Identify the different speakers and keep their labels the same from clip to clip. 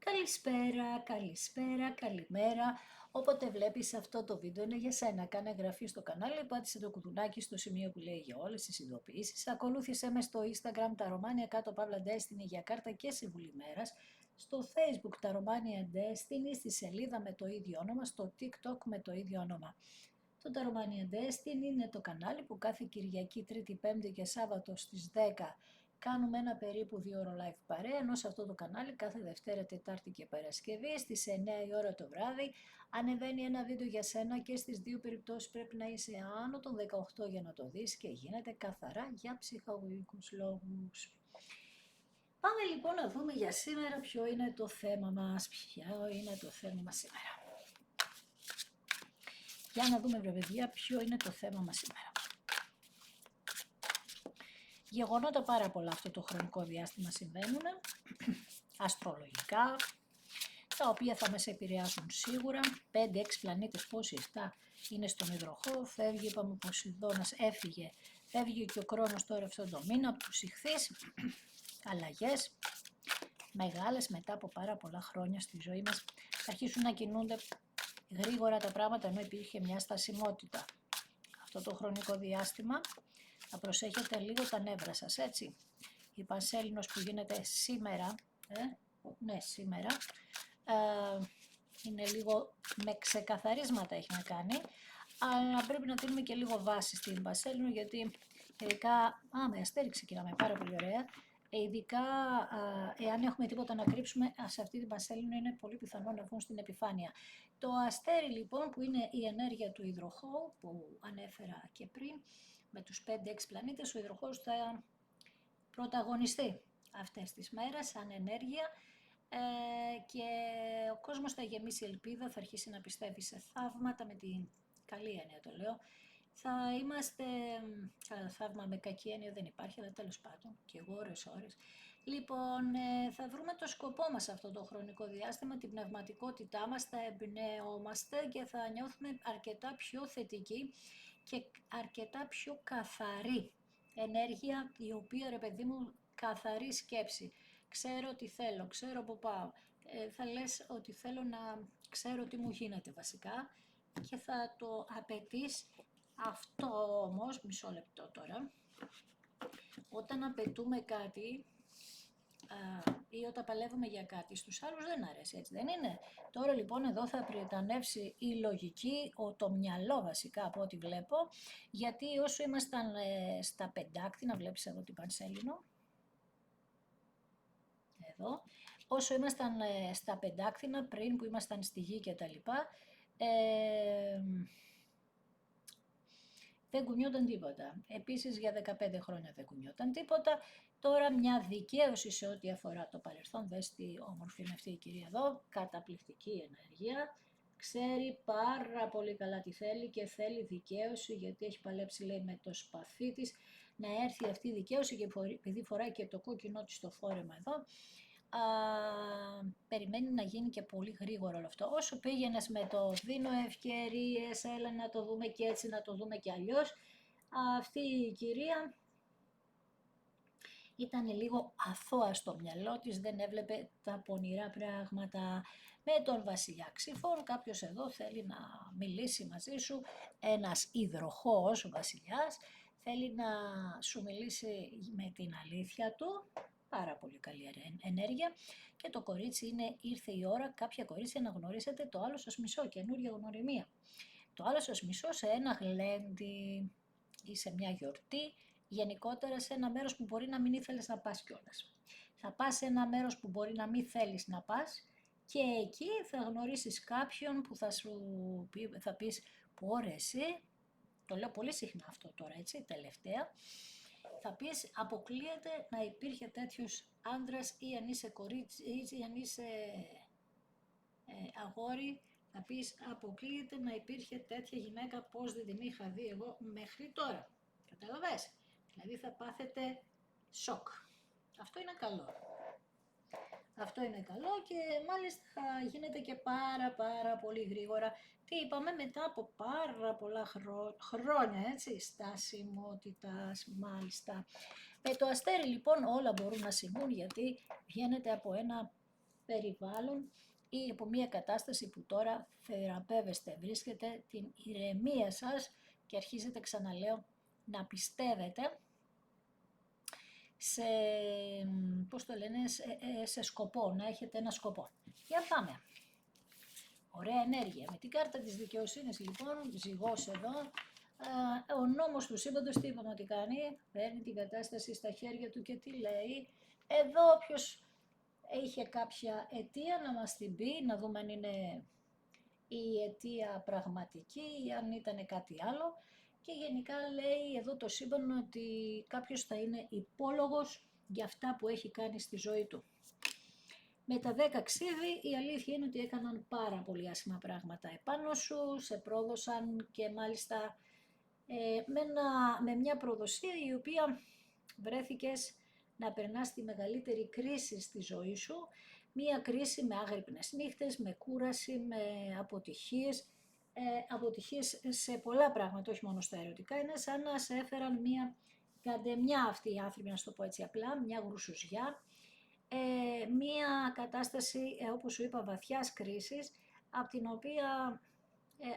Speaker 1: Καλησπέρα, καλησπέρα, καλημέρα. Όποτε βλέπεις αυτό το βίντεο είναι για σένα. Κάνε εγγραφή στο κανάλι, πάτησε το κουδουνάκι στο σημείο που λέει για όλες τις ειδοποιήσεις. Ακολούθησέ με στο Instagram τα Romania κάτω παύλα Destiny για κάρτα και συμβουλή μέρας. Στο Facebook τα Romania Destiny, στη σελίδα με το ίδιο όνομα, στο TikTok με το ίδιο όνομα. Το Τα Romania Destiny είναι το κανάλι που κάθε Κυριακή, Τρίτη, Πέμπτη και Σάββατο στις 10 κάνουμε ένα περίπου 2 ώρο live παρέα, ενώ σε αυτό το κανάλι κάθε Δευτέρα, Τετάρτη και Παρασκευή στις 9 η ώρα το βράδυ ανεβαίνει ένα βίντεο για σένα και στις δύο περιπτώσεις πρέπει να είσαι άνω των 18 για να το δεις και γίνεται καθαρά για ψυχαγωγικούς λόγους. Πάμε λοιπόν να δούμε για σήμερα ποιο είναι το θέμα μας, σήμερα. Για να δούμε βρε παιδιά ποιο είναι το θέμα μας σήμερα. Γεγονότα πάρα πολλά αυτό το χρονικό διάστημα συμβαίνουν, αστρολογικά, τα οποία θα μας επηρεάσουν σίγουρα. 5-6 πλανήτες, πόσοι 7 είναι στον υδροχό, φεύγει, είπαμε ο Ποσειδώνας έφυγε, φεύγει και ο Κρόνος τώρα αυτόν τον μήνα από τους Ιχθύς, αλλαγές μεγάλες μετά από πάρα πολλά χρόνια στη ζωή μας, θα αρχίσουν να κινούνται γρήγορα τα πράγματα ενώ υπήρχε μια στασιμότητα. Αυτό το χρονικό διάστημα θα προσέχετε λίγο τα νεύρα σας, έτσι. Η Πανσέλινος που γίνεται σήμερα, σήμερα, είναι λίγο με ξεκαθαρίσματα έχει να κάνει, αλλά πρέπει να δίνουμε και λίγο βάση στην Πανσέλινο, γιατί ειδικά, με αστέρι ξεκινάμε, πάρα πολύ ωραία, ειδικά εάν έχουμε τίποτα να κρύψουμε, σε αυτή την Πανσέλινο είναι πολύ πιθανό να βγουν στην επιφάνεια. Το αστέρι λοιπόν που είναι η ενέργεια του υδροχώου που ανέφερα και πριν, με τους 5-6 πλανήτες, ο υδροχόος θα πρωταγωνιστεί αυτές τις μέρες σαν ενέργεια και ο κόσμος θα γεμίσει ελπίδα, θα αρχίσει να πιστεύει σε θαύματα, με την καλή έννοια το λέω. Θα είμαστε, θαύμα με κακή έννοια δεν υπάρχει, αλλά τέλος πάντων και εγώ ώρες. Λοιπόν, θα βρούμε το σκοπό μας αυτό το χρονικό διάστημα, την πνευματικότητά μας, θα εμπνεόμαστε και θα νιώθουμε αρκετά πιο θετικοί και αρκετά πιο καθαρή ενέργεια, η οποία ρε παιδί μου καθαρή σκέψη. Ξέρω τι θέλω, ξέρω που πάω. Θα λες ότι θέλω να ξέρω τι μου γίνεται βασικά και θα το απαιτείς. Αυτό όμως, μισό λεπτό τώρα, όταν απαιτούμε κάτι ή όταν παλεύουμε για κάτι, στους άλλους δεν αρέσει, έτσι δεν είναι. Τώρα λοιπόν εδώ θα πριτανεύσει η λογική, το μυαλό βασικά από ό,τι βλέπω, γιατί όσο ήμασταν στα πεντάκτηνα, βλέπεις εδώ την Πανσέλινο, εδώ, όσο ήμασταν στα πεντάκτηνα πριν που ήμασταν στη γη και τα λοιπά, δεν κουνιόταν τίποτα. Επίσης για 15 χρόνια δεν κουνιόταν τίποτα. Τώρα μια δικαίωση σε ό,τι αφορά το παρελθόν. Δες τι όμορφη είναι αυτή η κυρία εδώ, καταπληκτική ενέργεια. Ξέρει πάρα πολύ καλά τι θέλει και θέλει δικαίωση, γιατί έχει παλέψει λέει με το σπαθί της να έρθει αυτή η δικαίωση, και επειδή φοράει και το κόκκινό της το φόρεμα εδώ, περιμένει να γίνει και πολύ γρήγορα όλο αυτό. Όσο πήγαινες με το δίνω ευκαιρίες, έλα να το δούμε και έτσι, να το δούμε και αλλιώς, αυτή η κυρία ήταν λίγο αθώα στο μυαλό της, δεν έβλεπε τα πονηρά πράγματα. Με τον βασιλιά Ξυφών, κάποιος εδώ θέλει να μιλήσει μαζί σου, ένας υδροχόος βασιλιάς, θέλει να σου μιλήσει με την αλήθεια του, πάρα πολύ καλή ενέργεια, και το κορίτσι είναι, ήρθε η ώρα κάποια κορίτσια να γνωρίσετε το άλλο σας μισό, καινούργια γνωριμία. Το άλλο σας μισό σε ένα γλέντι ή σε μια γιορτή, γενικότερα σε ένα μέρος που μπορεί να μην ήθελες να πας κιόλας. Θα πας σε ένα μέρος που μπορεί να μην θέλεις να πας και εκεί θα γνωρίσεις κάποιον που θα πεις πω ρε εσύ, το λέω πολύ συχνά αυτό τώρα έτσι, τελευταία, θα πεις αποκλείεται να υπήρχε τέτοιος άντρας, ή αν είσαι κορίτσι ή αν είσαι αγόρι, θα πεις αποκλείεται να υπήρχε τέτοια γυναίκα, πώς δεν την είχα δει εγώ μέχρι τώρα. Καταλαβες? Δηλαδή θα πάθετε σοκ. Αυτό είναι καλό. Αυτό είναι καλό και μάλιστα γίνεται και πάρα πολύ γρήγορα. Τι είπαμε, μετά από πάρα πολλά χρόνια, έτσι, στασιμότητας μάλιστα. Με το αστέρι λοιπόν όλα μπορούν να συμβούν, γιατί βγαίνετε από ένα περιβάλλον ή από μια κατάσταση που τώρα θεραπεύεστε. Βρίσκετε την ηρεμία σας και αρχίζετε, ξαναλέω, να πιστεύετε σε, πώς το λένε, σε σκοπό, να έχετε ένα σκοπό. Για πάμε. Ωραία ενέργεια. Με την κάρτα της δικαιοσύνης λοιπόν, ζυγός εδώ, ο νόμος του σύμπαντος τι είπαμε ότι κάνει, παίρνει την κατάσταση στα χέρια του και τι λέει. Εδώ όποιος είχε κάποια αιτία να μας την πει, να δούμε αν είναι η αιτία πραγματική ή αν ήταν κάτι άλλο. Και γενικά λέει εδώ το σύμπαν ότι κάποιος θα είναι υπόλογος για αυτά που έχει κάνει στη ζωή του. Με τα 10 ξύδι η αλήθεια είναι ότι έκαναν πάρα πολύ άσχημα πράγματα επάνω σου, σε πρόδωσαν και μάλιστα με μια προδοσία η οποία βρέθηκες να περνάς τη μεγαλύτερη κρίση στη ζωή σου, μια κρίση με άγρυπνες νύχτες, με κούραση, με αποτυχίες, αποτυχίες σε πολλά πράγματα, όχι μόνο στα ερωτικά, είναι σαν να σε έφεραν μια καντεμιά αυτοί οι άνθρωποι, να σου το πω έτσι απλά, μια γρουσουζιά, μια κατάσταση, όπως σου είπα, βαθιάς κρίσης, από την οποία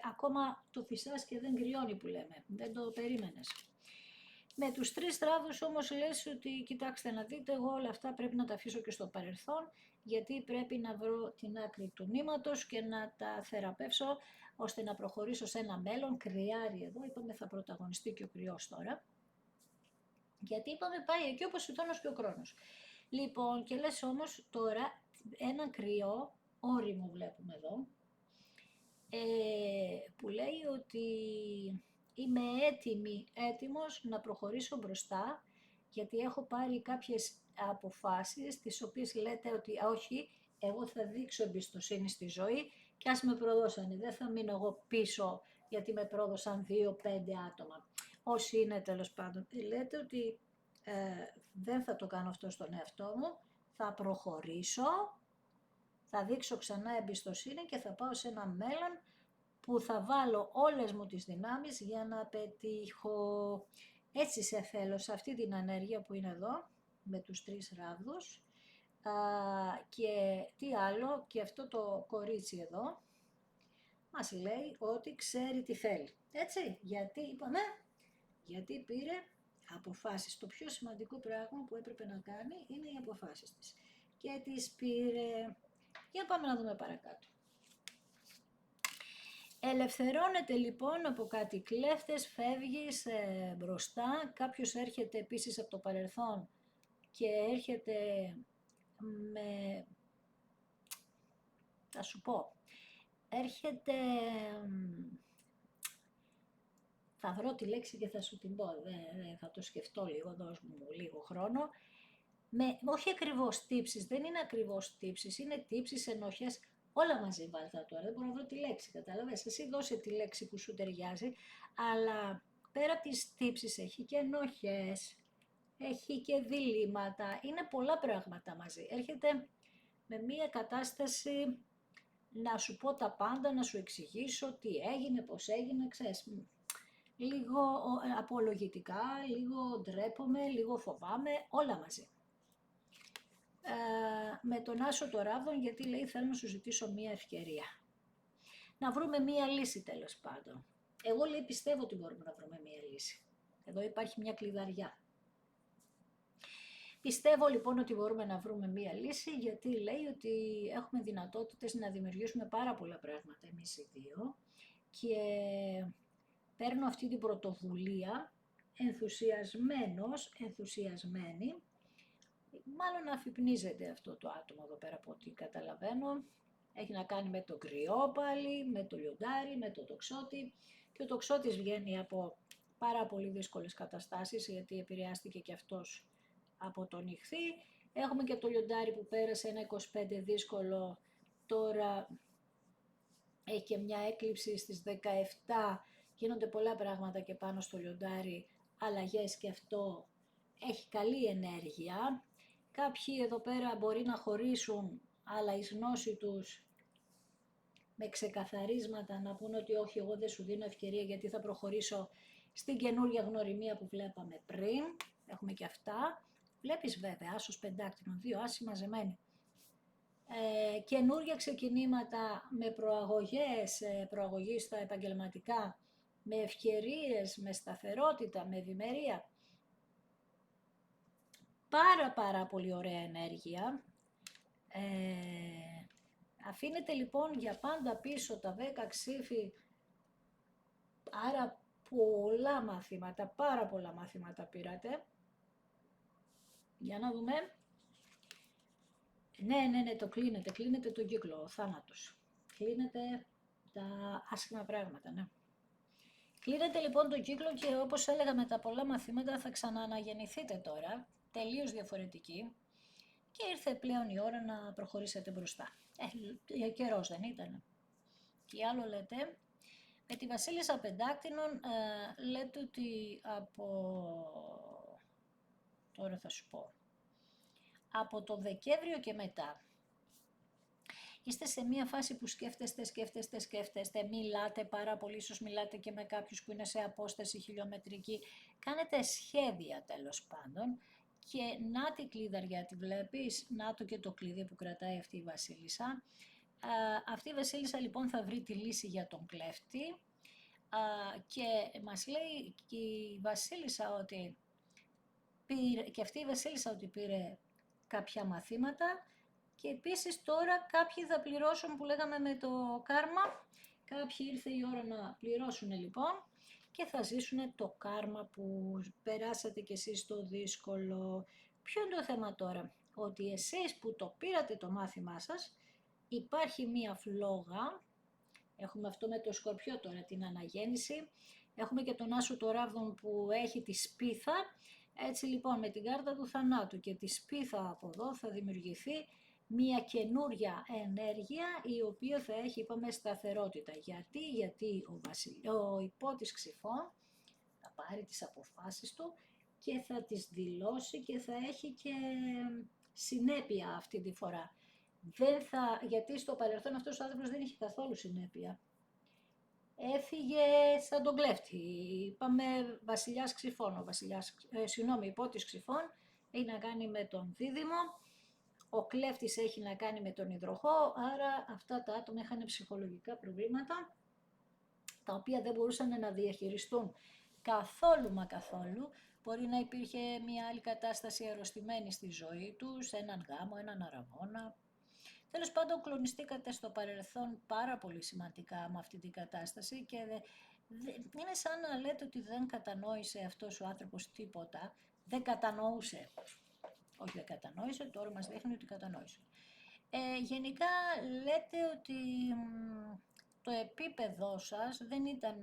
Speaker 1: ακόμα το φυσάς και δεν κρυώνει που λέμε, δεν το περίμενες. Με τους 3 στράδους όμως λες ότι κοιτάξτε να δείτε, εγώ όλα αυτά πρέπει να τα αφήσω και στο παρελθόν, γιατί πρέπει να βρω την άκρη του νήματος και να τα θεραπεύσω ώστε να προχωρήσω σε ένα μέλλον. Κρυάρι εδώ, είπαμε θα πρωταγωνιστεί και ο κρυός τώρα, γιατί είπαμε πάει εκεί όπως ο τόνος και ο χρόνος. Λοιπόν, και λες όμως τώρα ένα κρυό όριμο βλέπουμε εδώ, που λέει ότι είμαι έτοιμος να προχωρήσω μπροστά, γιατί έχω πάρει κάποιες αποφάσεις, τις οποίες λέτε ότι όχι, εγώ θα δείξω εμπιστοσύνη στη ζωή και ας με προδώσανε, δεν θα μείνω εγώ πίσω γιατί με πρόδωσαν 2-5 άτομα. Όσοι είναι τέλος πάντων, λέτε ότι δεν θα το κάνω αυτό στον εαυτό μου, θα προχωρήσω, θα δείξω ξανά εμπιστοσύνη και θα πάω σε ένα μέλλον που θα βάλω όλες μου τις δυνάμεις για να πετύχω. Έτσι σε θέλω, σε αυτή την ενέργεια που είναι εδώ, με τους 3 ράβδους. Και τι άλλο, και αυτό το κορίτσι εδώ μας λέει ότι ξέρει τι θέλει. Έτσι, γιατί είπαμε, γιατί πήρε αποφάσεις. Το πιο σημαντικό πράγμα που έπρεπε να κάνει είναι οι αποφάσεις της. Και τις πήρε. Για πάμε να δούμε παρακάτω. Ελευθερώνεται λοιπόν από κάτι κλέφτες, φεύγεις μπροστά, κάποιος έρχεται επίσης από το παρελθόν και έρχεται με, θα σου πω, έρχεται, θα βρω τη λέξη και θα σου την πω, θα το σκεφτώ λίγο, δώσ' μου λίγο χρόνο, όχι ακριβώς τύψεις, δεν είναι ακριβώς τύψεις, είναι τύψεις, ενοχές, όλα μαζί βάλτα τώρα, δεν μπορώ να βρω τη λέξη, κατάλαβες, εσύ δώσε τη λέξη που σου ταιριάζει, αλλά πέρα από τις τύψεις έχει και ενοχές, έχει και διλήμματα, είναι πολλά πράγματα μαζί, έρχεται με μία κατάσταση να σου πω τα πάντα, να σου εξηγήσω τι έγινε, πώς έγινε, ξέρεις, λίγο απολογητικά, λίγο ντρέπομαι, λίγο φοβάμαι, όλα μαζί. Με τον Άσο το Ράβδον, γιατί λέει θέλω να σου ζητήσω μία ευκαιρία. Να βρούμε μία λύση τέλος πάντων. Εγώ λέει πιστεύω ότι μπορούμε να βρούμε μία λύση. Εδώ υπάρχει μια κλειδαριά. Πιστεύω λοιπόν ότι μπορούμε να βρούμε μία λύση, γιατί λέει ότι έχουμε δυνατότητες να δημιουργήσουμε πάρα πολλά πράγματα εμείς οι δύο και παίρνω αυτή την πρωτοβουλία ενθουσιασμένη, μάλλον αφυπνίζεται αυτό το άτομο εδώ πέρα από ό,τι καταλαβαίνω. Έχει να κάνει με το κρυό πάλι, με το λιοντάρι, με το τοξότη και ο τοξότης βγαίνει από πάρα πολύ δύσκολες καταστάσεις γιατί επηρεάστηκε και αυτός από τον ιχθύ. Έχουμε και το λιοντάρι που πέρασε ένα 25 δύσκολο, τώρα έχει και μια έκλειψη στις 17, γίνονται πολλά πράγματα και πάνω στο λιοντάρι, αλλαγές και αυτό έχει καλή ενέργεια. Κάποιοι εδώ πέρα μπορεί να χωρίσουν, αλλά η γνώση τους με ξεκαθαρίσματα να πούν ότι όχι, εγώ δεν σου δίνω ευκαιρία γιατί θα προχωρήσω στην καινούργια γνωριμία που βλέπαμε πριν. Έχουμε και αυτά. Βλέπεις βέβαια, άσος πεντάκτηνο, 2 άσοι μαζεμένοι. καινούργια ξεκινήματα με προαγωγή στα επαγγελματικά, με ευκαιρίες, με σταθερότητα, με ευημερία. Πάρα πολύ ωραία ενέργεια. Αφήνετε λοιπόν για πάντα πίσω τα 10 ξύφη, άρα πάρα πολλά μαθήματα πήρατε. Για να δούμε. Ναι, το κλείνετε τον κύκλο, ο θάνατος. Κλείνετε τα άσχημα πράγματα, ναι. Κλείνετε λοιπόν τον κύκλο και όπως έλεγα με τα πολλά μαθήματα θα ξανααναγεννηθείτε τώρα, τελείως διαφορετικοί και ήρθε πλέον η ώρα να προχωρήσετε μπροστά. Καιρός δεν ήταν. Τι άλλο λέτε? Με τη Βασίλισσα Πεντάκτηνων λέτε ότι τώρα θα σου πω. Από το Δεκέμβριο και μετά. Είστε σε μια φάση που σκέφτεστε, μιλάτε πάρα πολύ, ίσως μιλάτε και με κάποιους που είναι σε απόσταση χιλιομετρική. Κάνετε σχέδια τέλος πάντων και να τη κλειδαριά τη βλέπεις, να το και το κλειδί που κρατάει αυτή η Βασίλισσα. Αυτή η Βασίλισσα λοιπόν θα βρει τη λύση για τον κλέφτη και μας λέει και η Βασίλισσα ότι πήρε κάποια μαθήματα και επίσης τώρα κάποιοι θα πληρώσουν που λέγαμε με το κάρμα, κάποιοι ήρθε η ώρα να πληρώσουν λοιπόν και θα ζήσουν το κάρμα που περάσατε κι εσείς το δύσκολο. Ποιο είναι το θέμα τώρα? Ότι εσείς που το πήρατε το μάθημά σας, υπάρχει μία φλόγα, έχουμε αυτό με το Σκορπιό τώρα, την αναγέννηση, έχουμε και τον Άσο το Ράβδον που έχει τη σπίθα, έτσι λοιπόν με την κάρτα του θανάτου και τη σπίθα από εδώ θα δημιουργηθεί μία καινούρια ενέργεια η οποία θα έχει, είπαμε, σταθερότητα. Γιατί ο υπότης Ξυφών θα πάρει τις αποφάσεις του και θα τις δηλώσει και θα έχει και συνέπεια αυτή τη φορά. Γιατί στο παρελθόν αυτός ο άνθρωπος δεν είχε καθόλου συνέπεια. Έφυγε σαν τον κλέφτη. Είπαμε Βασιλιάς Ξυφών, υπότης Ξυφών έχει να κάνει με τον Δίδυμο, ο κλέφτης έχει να κάνει με τον υδροχό, άρα αυτά τα άτομα είχαν ψυχολογικά προβλήματα, τα οποία δεν μπορούσαν να διαχειριστούν καθόλου. Μπορεί να υπήρχε μια άλλη κατάσταση αρρωστημένη στη ζωή τους, έναν γάμο, έναν αραβώνα. Τέλος πάντων, κλονιστήκατε στο παρελθόν πάρα πολύ σημαντικά με αυτή την κατάσταση και είναι σαν να λέτε ότι δεν κατανόησε αυτός ο άνθρωπος τίποτα, δεν κατανοούσε. Όχι δεν κατανόησε, τώρα μας δείχνει ότι κατανόησε. Γενικά λέτε ότι το επίπεδό σας δεν ήταν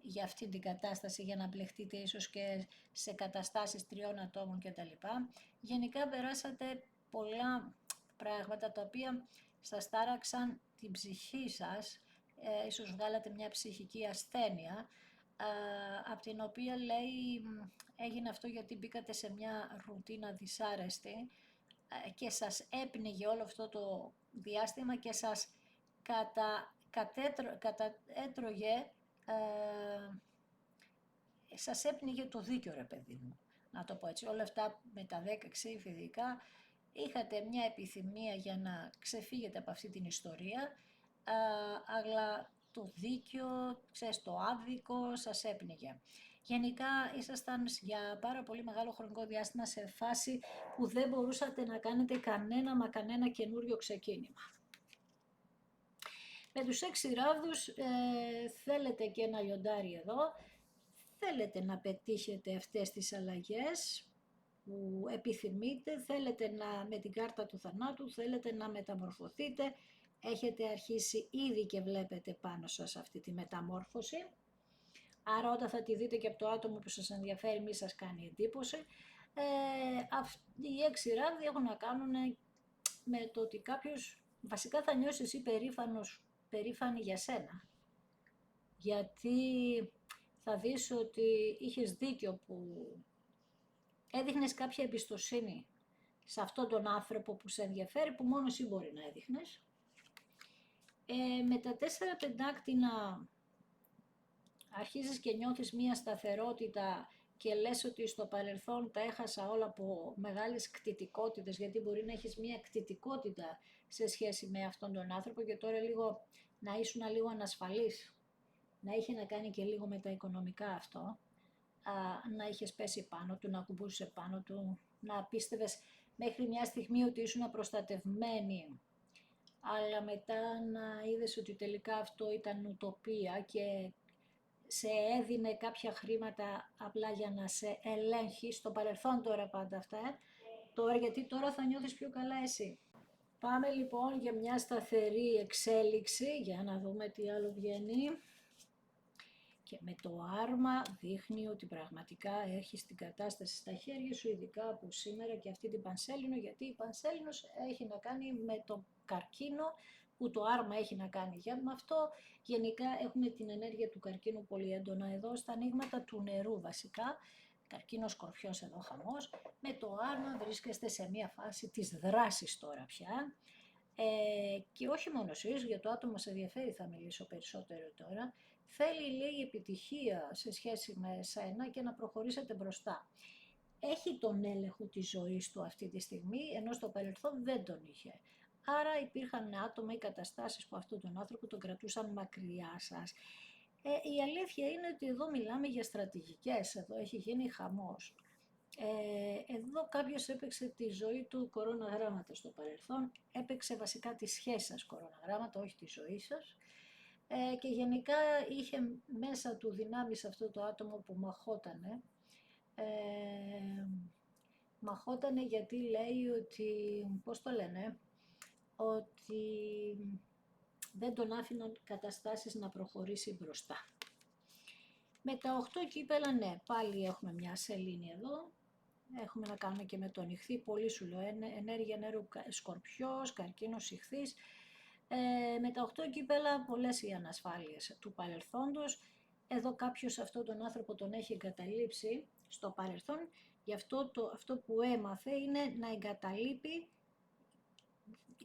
Speaker 1: για αυτή την κατάσταση για να μπλεχτείτε ίσως και σε καταστάσεις 3 ατόμων κτλ. Γενικά περάσατε πολλά πράγματα τα οποία σας τάραξαν την ψυχή σας, ίσως βγάλατε μια ψυχική ασθένεια, από την οποία λέει έγινε αυτό γιατί μπήκατε σε μια ρουτίνα δυσάρεστη και σας έπνιγε όλο αυτό το διάστημα και σας κατέτρωγε, σας έπνιγε το δίκιο ρε παιδί μου, να το πω έτσι. Όλα αυτά με τα 10 ξύφη ειδικά, είχατε μια επιθυμία για να ξεφύγετε από αυτή την ιστορία, αλλά το δίκιο, το άδικο σας έπνιγε. Γενικά ήσασταν για πάρα πολύ μεγάλο χρονικό διάστημα σε φάση που δεν μπορούσατε να κάνετε κανένα καινούριο ξεκίνημα. Με τους 6 ράβδους θέλετε και ένα λιοντάρι εδώ, θέλετε να πετύχετε αυτές τις αλλαγές που επιθυμείτε, θέλετε με την κάρτα του θανάτου, θέλετε να μεταμορφωθείτε, έχετε αρχίσει ήδη και βλέπετε πάνω σας αυτή τη μεταμόρφωση, άρα όταν θα τη δείτε και από το άτομο που σας ενδιαφέρει μη σας κάνει εντύπωση. Οι 6 ράβδοι έχουν να κάνουν με το ότι κάποιος, βασικά θα νιώσεις εσύ περήφανη για σένα, γιατί θα δεις ότι είχες δίκιο που έδειχνες κάποια εμπιστοσύνη σε αυτόν τον άνθρωπο που σε ενδιαφέρει, που μόνο εσύ μπορεί να έδειχνες. Με τα 4 πεντάκτηνα αρχίζεις και νιώθεις μία σταθερότητα και λες ότι στο παρελθόν τα έχασα όλα από μεγάλες κτητικότητες, γιατί μπορεί να έχεις μία κτητικότητα σε σχέση με αυτόν τον άνθρωπο και τώρα λίγο να ήσουν λίγο ανασφαλής, να είχε να κάνει και λίγο με τα οικονομικά αυτό, να είχες πέσει πάνω του, να κουμπούσε πάνω του, να πίστευες μέχρι μια στιγμή ότι ήσουν προστατευμένη, αλλά μετά να είδες ότι τελικά αυτό ήταν ουτοπία και σε έδινε κάποια χρήματα απλά για να σε ελέγχει, στο παρελθόν τώρα πάντα αυτά, τώρα γιατί τώρα θα νιώθεις πιο καλά εσύ. Πάμε λοιπόν για μια σταθερή εξέλιξη, για να δούμε τι άλλο βγαίνει. Και με το άρμα δείχνει ότι πραγματικά έχεις την κατάσταση στα χέρια σου, ειδικά από σήμερα και αυτή την Πανσέλινο, γιατί η Πανσέλινος έχει να κάνει με το καρκίνο, που το άρμα έχει να κάνει με αυτό. Γενικά έχουμε την ενέργεια του καρκίνου πολύ έντονα εδώ, στα ανοίγματα του νερού βασικά. Καρκίνο Σκορπιός εδώ χαμός. Με το άρμα βρίσκεστε σε μια φάση της δράσης τώρα πια. Και όχι μόνο εσείς, για το άτομο σε ενδιαφέρει θα μιλήσω περισσότερο τώρα, θέλει λίγη επιτυχία σε σχέση με σένα και να προχωρήσετε μπροστά. Έχει τον έλεγχο της ζωής του αυτή τη στιγμή, ενώ στο παρελθόν δεν τον είχε. Άρα υπήρχαν άτομα ή καταστάσεις που αυτόν τον άνθρωπο τον κρατούσαν μακριά σας. Η αλήθεια είναι ότι εδώ μιλάμε για στρατηγικές, εδώ έχει γίνει χαμός. Εδώ κάποιος έπαιξε τη ζωή του κοροναγράμματα στο παρελθόν, έπαιξε βασικά τη σχέση σας κοροναγράμματα, όχι τη ζωή σας, και γενικά είχε μέσα του δυνάμεις αυτό το άτομο που μαχότανε. Μαχότανε γιατί λέει ότι, πώς το λένε, ότι δεν τον άφηναν καταστάσεις να προχωρήσει μπροστά. Με τα 8 κύπελα, ναι, πάλι έχουμε μια σελήνη εδώ. Έχουμε να κάνουμε και με τον Ιχθύ, πολύ σου λέω, ενέργεια νερού Σκορπιός, Καρκίνος, Ιχθύς. Με τα 8 κύπελα πολλές οι ανασφάλειες του παρελθόντος. Εδώ κάποιος αυτόν τον άνθρωπο τον έχει εγκαταλείψει στο παρελθόν, γι' αυτό που έμαθε είναι να εγκαταλείπει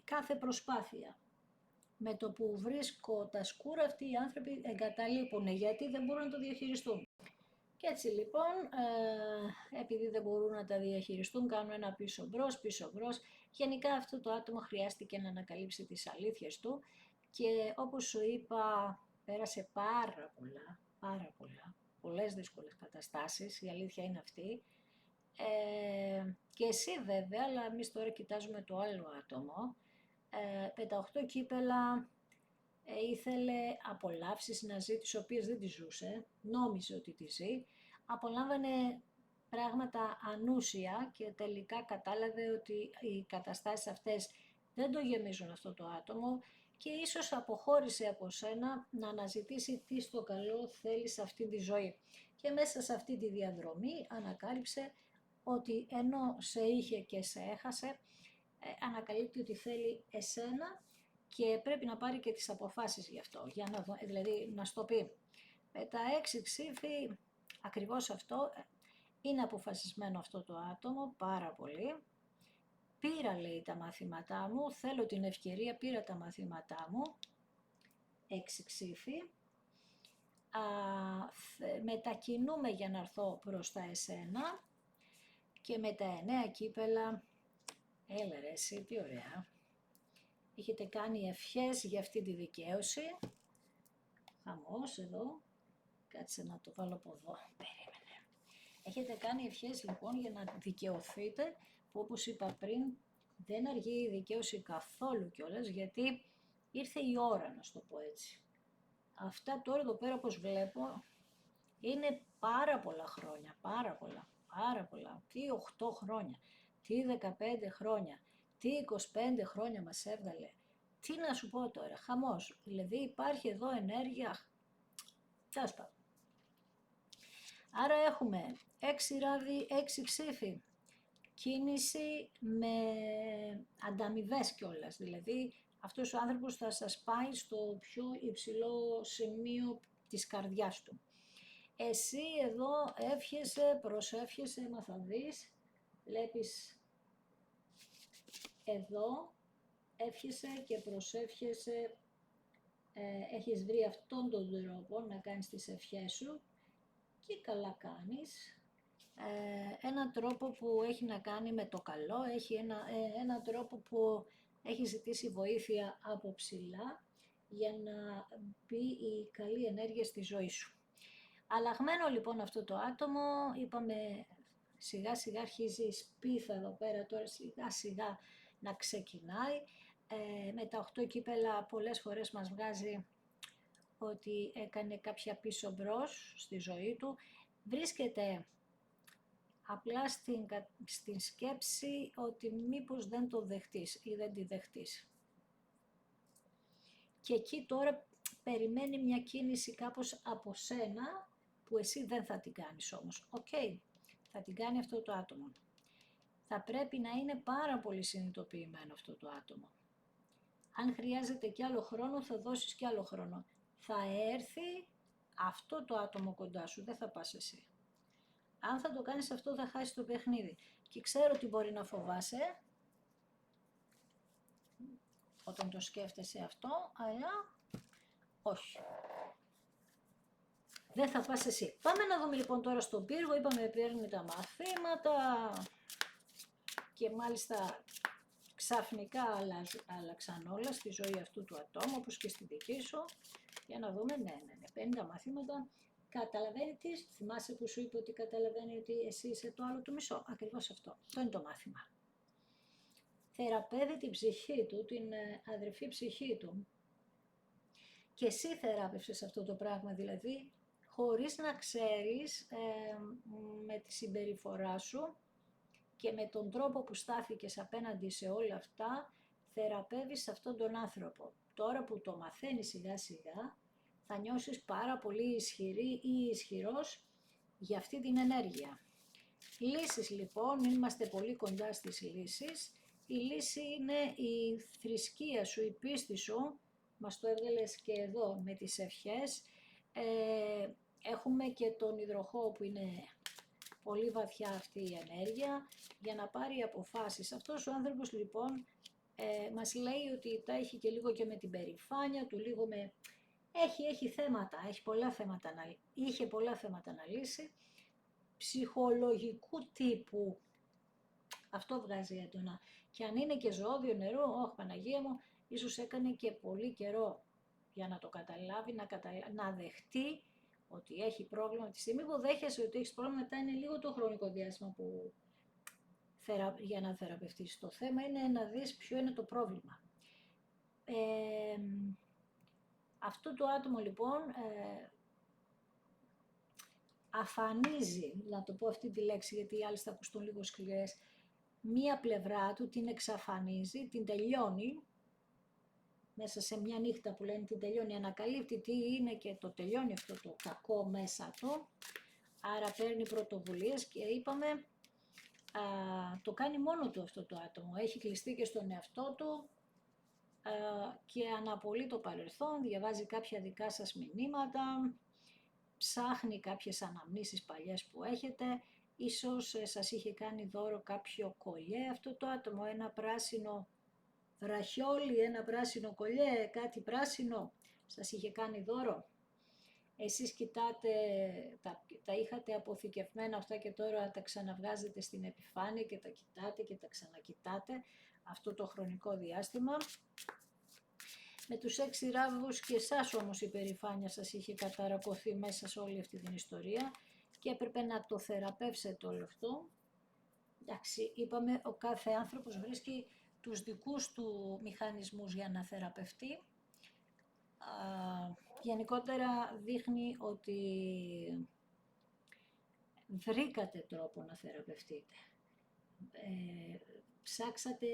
Speaker 1: κάθε προσπάθεια. Με το που βρίσκω τα σκούρα, αυτοί οι άνθρωποι εγκαταλείπουν, γιατί δεν μπορούν να το διαχειριστούν. Και έτσι λοιπόν, επειδή δεν μπορούν να τα διαχειριστούν, κάνουν ένα πίσω μπρος. Γενικά αυτό το άτομο χρειάστηκε να ανακαλύψει τις αλήθειες του και όπως σου είπα, πέρασε πολλές δύσκολες καταστάσεις, η αλήθεια είναι αυτή. Και εσύ βέβαια, αλλά εμείς τώρα κοιτάζουμε το άλλο άτομο. Με τα 8 κύπελα ήθελε απολαύσεις να ζει, τις οποίες δεν τις ζούσε, νόμιζε ότι τις ζει, απολάμβανε πράγματα ανούσια και τελικά κατάλαβε ότι οι καταστάσεις αυτές δεν το γεμίζουν αυτό το άτομο και ίσως αποχώρησε από σένα να αναζητήσει τι στο καλό θέλει σε αυτή τη ζωή. Και μέσα σε αυτή τη διαδρομή ανακάλυψε ότι ενώ σε είχε και σε έχασε, ανακαλύπτει ότι θέλει εσένα και πρέπει να πάρει και τις αποφάσεις γι' αυτό, για να δω, δηλαδή να στο πει. Με τα 6 ξύφη, ακριβώς αυτό, είναι αποφασισμένο αυτό το άτομο, πάρα πολύ. Πήρα, λέει, τα μαθήματά μου, θέλω την ευκαιρία, πήρα τα μαθήματά μου, 6 ξύφη. Μετακινούμε για να έρθω μπροστά εσένα και με τα 9 κύπελα, έλα ρε εσύ, τι ωραία. Έχετε κάνει ευχές για αυτή τη δικαίωση. Χαμός εδώ. Κάτσε να το βάλω από εδώ. Περίμενε. Έχετε κάνει ευχές λοιπόν για να δικαιωθείτε, που όπως είπα πριν δεν αργεί η δικαίωση καθόλου κιόλας, γιατί ήρθε η ώρα, να στο πω έτσι. Αυτά τώρα εδώ πέρα όπως βλέπω είναι πάρα πολλά χρόνια, πάρα πολλά. Τι 8 χρόνια, τι 15 χρόνια, τι 25 χρόνια μας έβγαλε. Τι να σου πω τώρα, χαμός. Δηλαδή υπάρχει εδώ ενέργεια, τέλος πάντων. Άρα έχουμε 6 ράδι, 6 ξύφη. Κίνηση με ανταμοιβές κιόλας, δηλαδή αυτός ο άνθρωπος θα σας πάει στο πιο υψηλό σημείο της καρδιάς του. Εσύ εδώ εύχεσαι, προσεύχεσαι, μα θα δεις, βλέπεις εδώ, εύχεσαι και προσεύχεσαι, έχεις βρει αυτόν τον τρόπο να κάνεις τις ευχές σου και καλά κάνεις. έναν τρόπο που έχει να κάνει με το καλό, έχει έναν τρόπο που έχει ζητήσει βοήθεια από ψηλά για να μπει η καλή ενέργεια στη ζωή σου. Αλλαγμένο λοιπόν αυτό το άτομο, είπαμε σιγά σιγά αρχίζει η σπίθα εδώ πέρα, τώρα σιγά σιγά να ξεκινάει. Με τα 8 κύπελα πολλές φορές μας βγάζει ότι έκανε κάποια πίσω μπρος στη ζωή του. Βρίσκεται απλά στην σκέψη ότι μήπως δεν το δεχτείς ή δεν τη δεχτείς. Και εκεί τώρα περιμένει μια κίνηση κάπως από σένα που εσύ δεν θα την κάνεις όμως. Οκ, θα την κάνει αυτό το άτομο. Θα πρέπει να είναι πάρα πολύ συνειδητοποιημένο αυτό το άτομο. Αν χρειάζεται κι άλλο χρόνο θα δώσεις κι άλλο χρόνο. Θα έρθει αυτό το άτομο κοντά σου, δεν θα πας εσύ. Αν θα το κάνεις αυτό θα χάσεις το παιχνίδι. Και ξέρω ότι μπορεί να φοβάσαι όταν το σκέφτεσαι αυτό, αλλά όχι. Δεν θα πας εσύ. Πάμε να δούμε λοιπόν τώρα στον πύργο, είπαμε παίρνει τα μαθήματα και μάλιστα ξαφνικά άλλαξαν όλα στη ζωή αυτού του ατόμου, όπως και στη δική σου. Για να δούμε, ναι, παίρνει τα μαθήματα. Καταλαβαίνει τι, θυμάσαι που σου είπε ότι καταλαβαίνει ότι εσύ είσαι το άλλο του μισό. Ακριβώς αυτό. Αυτό είναι το μάθημα. Θεραπεύει την ψυχή του, την αδερφή ψυχή του. Και εσύ θεράπευσες αυτό το πράγμα, δηλαδή, χωρίς να ξέρεις με τη συμπεριφορά σου και με τον τρόπο που στάθηκες απέναντι σε όλα αυτά, θεραπεύεις αυτόν τον άνθρωπο. Τώρα που το μαθαίνεις σιγά σιγά, θα νιώσεις πάρα πολύ ισχυρή ή ισχυρός για αυτή την ενέργεια. Λύσεις λοιπόν, είμαστε πολύ κοντά στις λύσεις. Η λύση είναι η θρησκεία σου, η πίστη σου, μας το έβγαλες και εδώ με τις ευχές. Έχουμε και τον υδροχόο που είναι πολύ βαθιά αυτή η ενέργεια για να πάρει αποφάσεις. Αυτός ο άνθρωπος λοιπόν μας λέει ότι τα έχει και λίγο και με την περηφάνεια του, λίγο με... Έχει θέματα, είχε πολλά θέματα να λύσει, ψυχολογικού τύπου, αυτό βγάζει έντονα. Και αν είναι και ζωώδιο νερό, όχι Παναγία μου, ίσως έκανε και πολύ καιρό για να το καταλάβει, να δεχτεί ότι έχει πρόβλημα. Τη στιγμή που δέχεσαι ότι έχεις πρόβλημα, μετά είναι λίγο το χρονικό διάστημα που για να θεραπευτείς. Το θέμα είναι να δεις ποιο είναι το πρόβλημα. Αυτό το άτομο λοιπόν αφανίζει, να το πω αυτή τη λέξη γιατί οι άλλοι θα ακουστούν λίγο σκληρές, μία πλευρά του την εξαφανίζει, την τελειώνει, μέσα σε μια νύχτα που λένε την τελειώνει, ανακαλύπτει τι είναι και το τελειώνει αυτό το κακό μέσα του, άρα παίρνει πρωτοβουλίες και είπαμε το κάνει μόνο του αυτό το άτομο, έχει κλειστεί και στον εαυτό του και αναπολύει το παρελθόν, διαβάζει κάποια δικά σας μηνύματα, ψάχνει κάποιες αναμνήσεις παλιές που έχετε, ίσως σας είχε κάνει δώρο κάποιο κολλιέ αυτό το άτομο, ένα πράσινο βραχιόλι, ένα πράσινο κολλιέ, κάτι πράσινο, σας είχε κάνει δώρο. Εσείς κοιτάτε, τα είχατε αποθηκευμένα αυτά και τώρα τα ξαναβγάζετε στην επιφάνεια και τα κοιτάτε και τα ξανακοιτάτε αυτό το χρονικό διάστημα. Με τους 6 ράβδους και εσάς όμως η περηφάνεια σας είχε καταρακωθεί μέσα σε όλη αυτή την ιστορία και έπρεπε να το θεραπεύσετε όλο αυτό. Εντάξει, είπαμε ο κάθε άνθρωπος βρίσκει τους δικούς του μηχανισμούς για να θεραπευτεί. Γενικότερα δείχνει ότι βρήκατε τρόπο να θεραπευτείτε. Ψάξατε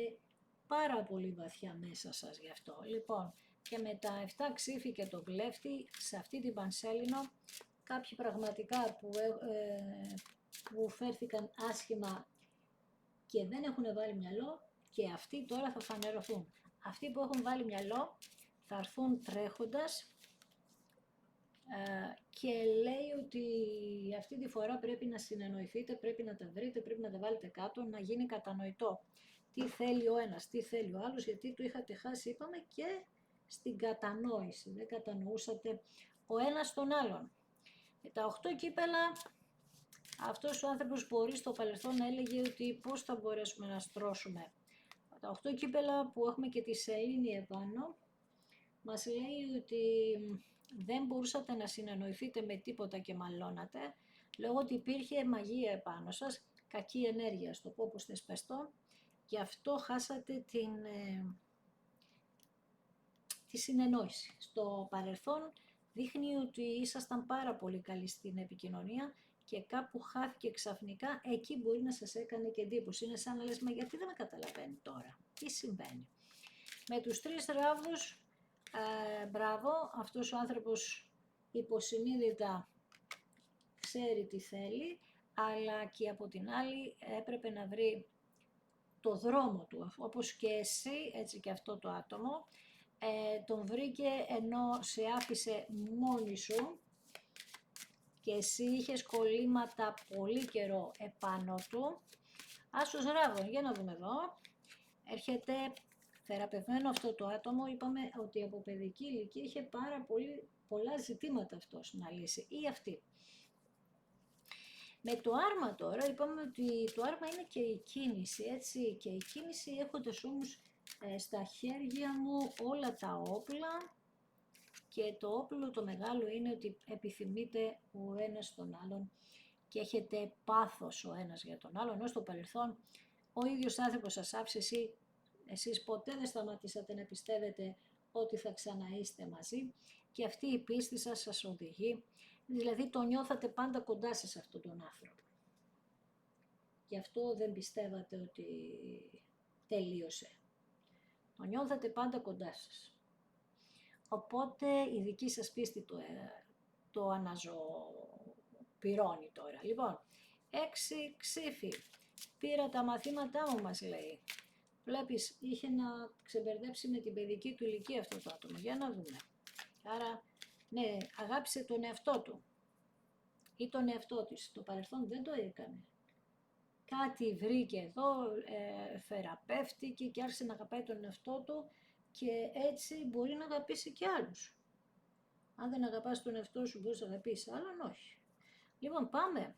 Speaker 1: πάρα πολύ βαθιά μέσα σας γι' αυτό. Λοιπόν, και με τα 7 ξύφη και το κλέφτη, σε αυτή την πανσέλινο, κάποιοι πραγματικά που φέρθηκαν άσχημα και δεν έχουν βάλει μυαλό, και αυτοί τώρα θα φανερωθούν. Αυτοί που έχουν βάλει μυαλό θα έρθουν τρέχοντας και λέει ότι αυτή τη φορά πρέπει να συνεννοηθείτε, πρέπει να τα βρείτε, πρέπει να τα βάλετε κάτω, να γίνει κατανοητό. Τι θέλει ο ένας, τι θέλει ο άλλος, γιατί το είχατε χάσει, είπαμε, και στην κατανόηση. Δεν κατανοούσατε ο ένας τον άλλον. Με τα 8 κύπελα Αυτός ο άνθρωπος μπορεί στο παρελθόν να έλεγε ότι πώς θα μπορέσουμε να στρώσουμε τα 8 κύπελα που έχουμε και τη σελήνη επάνω. Μας λέει ότι δεν μπορούσατε να συνεννοηθείτε με τίποτα και μαλώνατε, λόγω ότι υπήρχε μαγεία επάνω σας, κακή ενέργεια, στο πω όπως θες πες το, γι' αυτό χάσατε τη συνεννόηση. Στο παρελθόν δείχνει ότι ήσασταν πάρα πολύ καλοί στην επικοινωνία και κάπου χάθηκε ξαφνικά, εκεί μπορεί να σας έκανε και εντύπωση. Είναι σαν να λες, μα γιατί δεν με καταλαβαίνει τώρα, τι συμβαίνει. Με τους 3 ράβδους, μπράβο, αυτός ο άνθρωπος υποσυνείδητα ξέρει τι θέλει, αλλά και από την άλλη έπρεπε να βρει το δρόμο του, όπως και εσύ, έτσι και αυτό το άτομο, τον βρήκε ενώ σε άφησε μόνη σου και εσύ είχες κολλήματα πολύ καιρό επάνω του. Άσος ράβδων, για να δούμε εδώ, έρχεται θεραπευμένο αυτό το άτομο, είπαμε ότι από παιδική ηλικία είχε πολλά ζητήματα αυτός να λύσει, ή αυτή. Με το άρμα τώρα, είπαμε ότι το άρμα είναι και η κίνηση, έτσι, και η κίνηση έχοντας όμως στα χέρια μου όλα τα όπλα, και το όπλο το μεγάλο είναι ότι επιθυμείτε ο ένας τον άλλον και έχετε πάθος ο ένας για τον άλλον, ενώ στο παρελθόν ο ίδιος άνθρωπος σας άφησε, εσείς ποτέ δεν σταματήσατε να πιστεύετε ότι θα ξαναείστε μαζί και αυτή η πίστη σας οδηγεί, δηλαδή το νιώθατε πάντα κοντά σας αυτόν τον άνθρωπο. Γι' αυτό δεν πιστεύατε ότι τελείωσε. Το νιώθατε πάντα κοντά σας. Οπότε η δική σας πίστη το αναζωπυρώνει τώρα. Λοιπόν, 6 ξύφη. Πήρα τα μαθήματά μου, μας λέει. Βλέπεις, είχε να ξεμπερδέψει με την παιδική του ηλικία αυτό το άτομο. Για να δούμε. Άρα, ναι, αγάπησε τον εαυτό του ή τον εαυτό της. Το παρελθόν δεν το έκανε. Κάτι βρήκε εδώ, θεραπεύτηκε και άρχισε να αγαπάει τον εαυτό του και έτσι μπορεί να αγαπήσει και άλλους. Αν δεν αγαπάς τον εαυτό σου, μπορείς να αγαπήσεις άλλον, όχι. Λοιπόν, πάμε.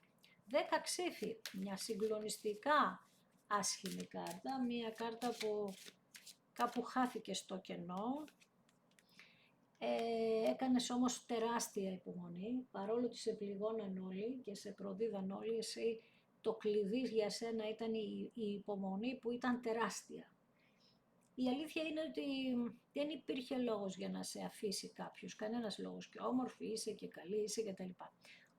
Speaker 1: 10 ξύφη, μια συγκλονιστικά άσχημη κάρτα, μια κάρτα που κάπου χάθηκε στο κενό. Έκανες όμως τεράστια υπομονή, παρόλο ότι σε πληγώναν όλοι και σε προδίδαν όλοι, εσύ το κλειδί για σένα ήταν η υπομονή που ήταν τεράστια. Η αλήθεια είναι ότι δεν υπήρχε λόγος για να σε αφήσει κάποιος, κανένας λόγος, και όμορφη είσαι και καλή είσαι κτλ.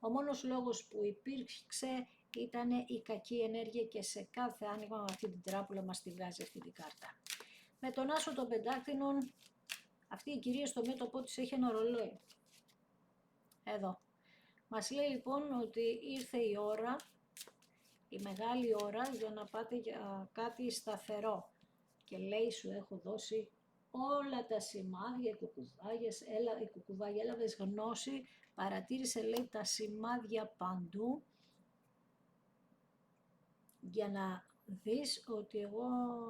Speaker 1: Ο μόνος λόγος που υπήρξε ήταν η κακή ενέργεια και σε κάθε άνοιγμα με αυτή την τράπουλα μας τη βγάζει αυτή την κάρτα. Με τον άσο των πεντάκτηνων, αυτή η κυρία στο μέτωπό της έχει ένα ρολόι. Εδώ. Μας λέει λοιπόν ότι ήρθε η ώρα, η μεγάλη ώρα για να πάτε για κάτι σταθερό. Και λέει, σου έχω δώσει όλα τα σημάδια, η κουκουβάγια, έλαβες γνώση, παρατήρησε, λέει, τα σημάδια παντού, για να δεις ότι εγώ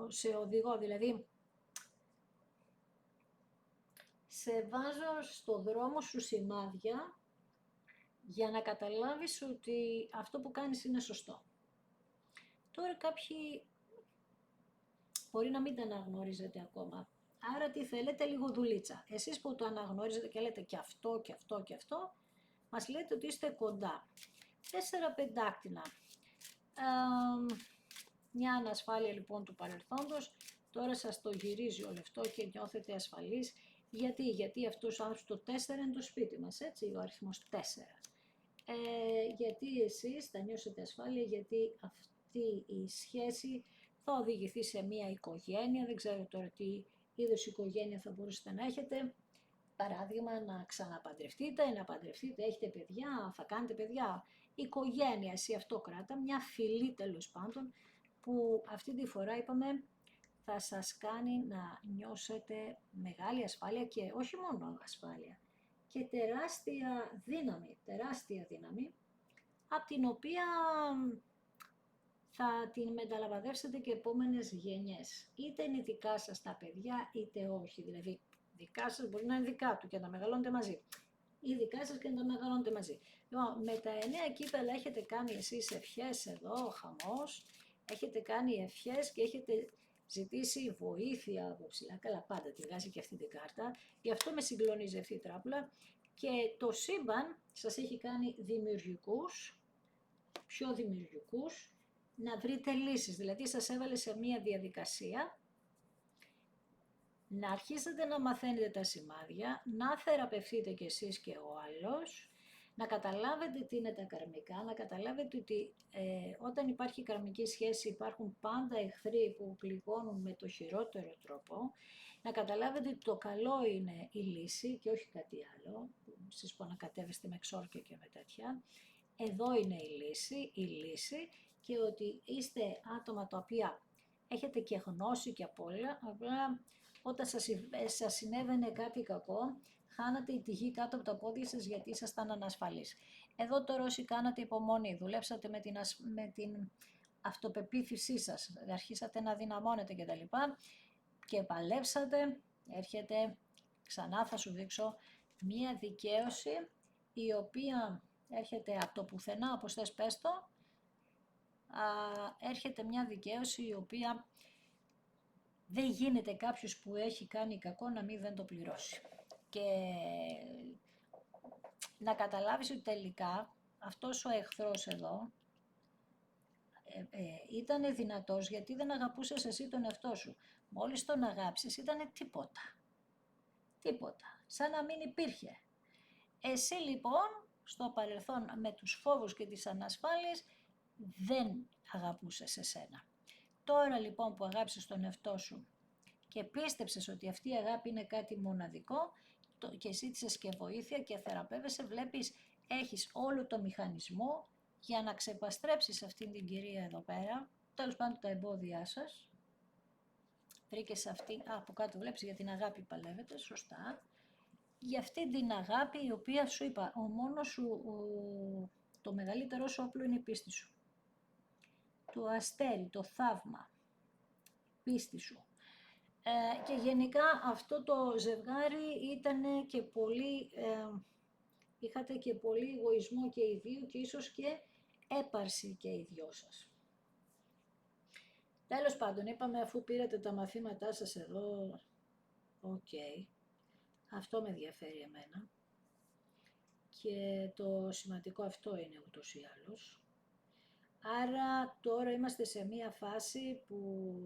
Speaker 1: σε οδηγώ, δηλαδή σε βάζω στο δρόμο σου σημάδια για να καταλάβεις ότι αυτό που κάνεις είναι σωστό. Τώρα κάποιοι μπορεί να μην τα αναγνωρίζετε ακόμα. Άρα τι θέλετε, λίγο δουλίτσα. Εσείς που το αναγνωρίζετε και λέτε και αυτό και αυτό και αυτό, μας λέτε ότι είστε κοντά. 4 πεντάκτηνα. Μια ανασφάλεια λοιπόν του παρελθόντος, τώρα σας το γυρίζει όλο αυτό και νιώθετε ασφαλείς. Γιατί αυτός ο άνθρωπος το 4 είναι το σπίτι μας, έτσι, ο αριθμός 4. Γιατί εσείς θα νιώσετε ασφάλεια, γιατί αυτή η σχέση θα οδηγηθεί σε μια οικογένεια, δεν ξέρω τώρα τι είδος οικογένεια θα μπορούσατε να έχετε. Παράδειγμα, να ξαναπαντρευτείτε, να παντρευτείτε, έχετε παιδιά, θα κάνετε παιδιά. Οικογένεια, εσύ αυτό κράτα, μια φυλή τέλος πάντων, που αυτή τη φορά είπαμε θα σας κάνει να νιώσετε μεγάλη ασφάλεια και όχι μόνο ασφάλεια, και τεράστια δύναμη, από την οποία θα την μεταλαμπαδεύσετε και επόμενες γενιές. Είτε είναι δικά σας τα παιδιά, είτε όχι. Δηλαδή, δικά σας μπορεί να είναι δικά του και να μεγαλώνετε μαζί. ή δικά σας και να τα μεγαλώνετε μαζί. Λοιπόν, με τα 9 κύπελα έχετε κάνει εσείς ευχές εδώ, χαμός, έχετε κάνει ευχές και έχετε ζητήσει βοήθεια από ψηλά. Καλά, πάντα τη βγάζει και αυτή την κάρτα. Γι' αυτό με συγκλονίζει αυτή η τράπουλα. Και το σύμπαν σας έχει κάνει δημιουργικούς, πιο δημιουργικούς, να βρείτε λύσεις. Δηλαδή σας έβαλε σε μία διαδικασία να αρχίσετε να μαθαίνετε τα σημάδια, να θεραπευτείτε κι εσείς και ο άλλος, να καταλάβετε τι είναι τα καρμικά, να καταλάβετε ότι όταν υπάρχει καρμική σχέση υπάρχουν πάντα εχθροί που πληγώνουν με το χειρότερο τρόπο, να καταλάβετε ότι το καλό είναι η λύση και όχι κάτι άλλο, εσείς που ανακατεύεστε με ξόρκια και με τέτοια. Εδώ είναι η λύση και ότι είστε άτομα τα οποία έχετε και γνώση και απ' όλα, απλά όταν σας συνέβαινε κάτι κακό, χάνατε τη γη κάτω από τα πόδια σας γιατί ήσασταν ανασφαλείς. Εδώ τώρα όσοι κάνατε υπομονή, δουλέψατε με την αυτοπεποίθησή σας, αρχίσατε να δυναμώνετε κτλ. Και παλέψατε, έρχεται, ξανά θα σου δείξω, μία δικαίωση η οποία έρχεται από το πουθενά, όπως θες πες το, έρχεται μια δικαίωση η οποία δεν γίνεται κάποιος που έχει κάνει κακό να μην δεν το πληρώσει. Και να καταλάβεις ότι τελικά αυτός ο εχθρός εδώ ήταν δυνατός γιατί δεν αγαπούσες εσύ τον εαυτό σου. Μόλις τον αγάψεις ήταν τίποτα. Τίποτα. Σαν να μην υπήρχε. Εσύ λοιπόν στο παρελθόν με τους φόβους και τις ανασφάλειες δεν αγαπούσες εσένα. Τώρα λοιπόν που αγάπησες τον εαυτό σου και πίστεψες ότι αυτή η αγάπη είναι κάτι μοναδικό και ζήτησες και βοήθεια και θεραπεύεσαι, βλέπεις έχεις όλο το μηχανισμό για να ξεπαστρέψεις αυτήν την κυρία εδώ πέρα, τέλος πάντων τα εμπόδια σας. Βρήκες αυτή, από κάτω βλέπεις για την αγάπη παλεύετε, σωστά. Για αυτή την αγάπη η οποία σου είπα, ο μόνος σου, το μεγαλύτερό σου όπλο είναι η πίστη σου. Το αστέρι, το θαύμα, πίστη σου. Και γενικά αυτό το ζευγάρι ήταν και πολύ, είχατε και πολύ εγωισμό και οι δύο και ίσως και έπαρση και οι δυο σας. Τέλος πάντων, είπαμε αφού πήρατε τα μαθήματά σας εδώ, οκ. Αυτό με ενδιαφέρει εμένα. Και το σημαντικό αυτό είναι ούτως ή άλλως. Άρα τώρα είμαστε σε μία φάση που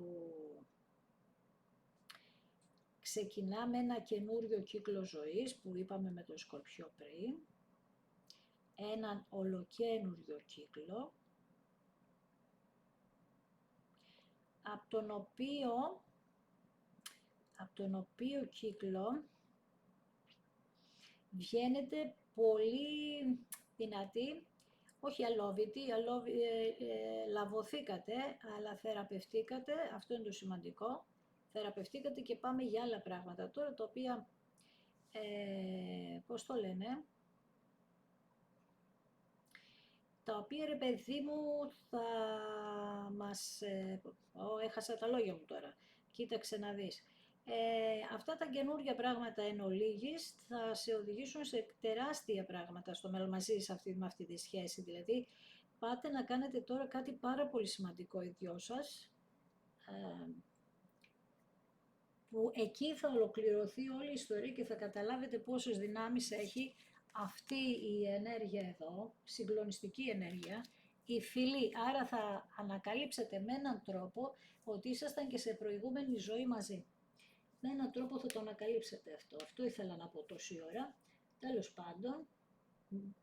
Speaker 1: ξεκινάμε ένα καινούριο κύκλο ζωής που είπαμε με το Σκορπιό πριν. Έναν ολοκένουριο κύκλο, από τον οποίο κύκλο βγαίνετε πολύ δυνατοί, όχι αλόβητοι, λαβωθήκατε, αλλά θεραπευτήκατε, αυτό είναι το σημαντικό, θεραπευτήκατε και πάμε για άλλα πράγματα τώρα, τα οποία, πώς το λένε, τα οποία ρε παιδί μου θα μας, έχασα τα λόγια μου τώρα, κοίταξε να δεις. Αυτά τα καινούργια πράγματα εν ολίγης θα σε οδηγήσουν σε τεράστια πράγματα στο μέλλον μαζί με αυτή τη σχέση. Δηλαδή, πάτε να κάνετε τώρα κάτι πάρα πολύ σημαντικό οι δυο σας, που εκεί θα ολοκληρωθεί όλη η ιστορία και θα καταλάβετε πόσες δυνάμεις έχει αυτή η ενέργεια εδώ, συγκλονιστική ενέργεια, η φυλή. Άρα θα ανακαλύψετε με έναν τρόπο ότι ήσασταν και σε προηγούμενη ζωή μαζί. Με έναν τρόπο θα το ανακαλύψετε αυτό. Αυτό ήθελα να πω τόση ώρα. Τέλος πάντων,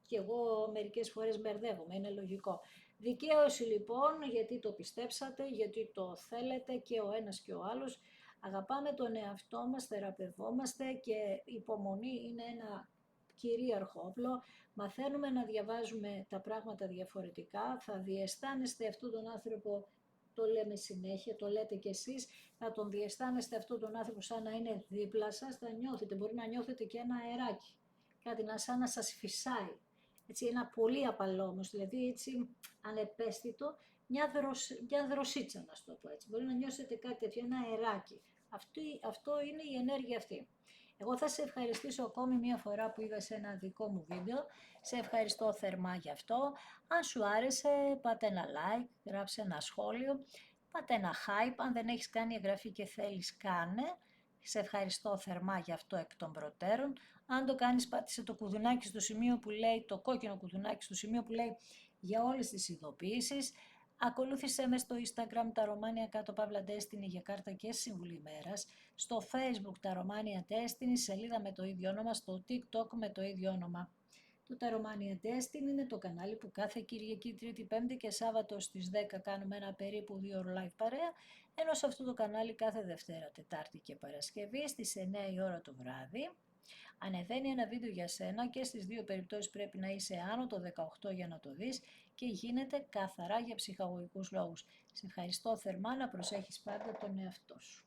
Speaker 1: και εγώ μερικές φορές μπερδεύομαι, είναι λογικό. Δικαίωση λοιπόν, γιατί το πιστέψατε, γιατί το θέλετε και ο ένας και ο άλλος. Αγαπάμε τον εαυτό μας, θεραπευόμαστε και υπομονή είναι ένα κυρίαρχο όπλο. Μαθαίνουμε να διαβάζουμε τα πράγματα διαφορετικά, θα διαισθάνεστε αυτόν τον άνθρωπο, το λέμε συνέχεια, το λέτε κι εσείς, θα τον διαισθάνεστε αυτόν τον άνθρωπο σαν να είναι δίπλα σας, θα νιώθετε, μπορεί να νιώθετε και ένα αεράκι, κάτι σαν να σας φυσάει, έτσι ένα πολύ απαλό όμως, δηλαδή έτσι ανεπαίσθητο, μια δροσίτσα να το πω έτσι, μπορεί να νιώσετε κάτι τέτοιο, ένα αεράκι, αυτό είναι η ενέργεια αυτή. Εγώ θα σε ευχαριστήσω ακόμη μία φορά που είδες ένα δικό μου βίντεο. Σε ευχαριστώ θερμά γι' αυτό. Αν σου άρεσε, πάτε ένα like, γράψε ένα σχόλιο, πάτε ένα hype. Αν δεν έχεις κάνει εγγραφή και θέλεις, κάνε. Σε ευχαριστώ θερμά γι' αυτό εκ των προτέρων. Αν το κάνεις, πάτησε το κουδουνάκι στο σημείο που λέει, το κόκκινο κουδουνάκι στο σημείο που λέει για όλες τις ειδοποιήσεις. Ακολούθησέ με στο Instagram τα Ρωμάνια κάτω Παύλα Destiny για κάρτα και συμβουλή μέρας, στο Facebook τα Ρωμάνια Destiny, σελίδα με το ίδιο όνομα, στο TikTok με το ίδιο όνομα. Το Τα Ρωμάνια Destiny είναι το κανάλι που κάθε Κυριακή, Τρίτη, Πέμπτη και Σάββατο στις 10 κάνουμε ένα περίπου 2 ώρο live παρέα, ενώ σε αυτό το κανάλι κάθε Δευτέρα, Τετάρτη και Παρασκευή στις 9 η ώρα το βράδυ. Ανεβαίνει ένα βίντεο για σένα και στις δύο περιπτώσεις πρέπει να είσαι άνω το 18 για να το δεις και γίνεται καθαρά για ψυχαγωγικούς λόγους. Σε ευχαριστώ θερμά, να προσέχεις πάντα τον εαυτό σου.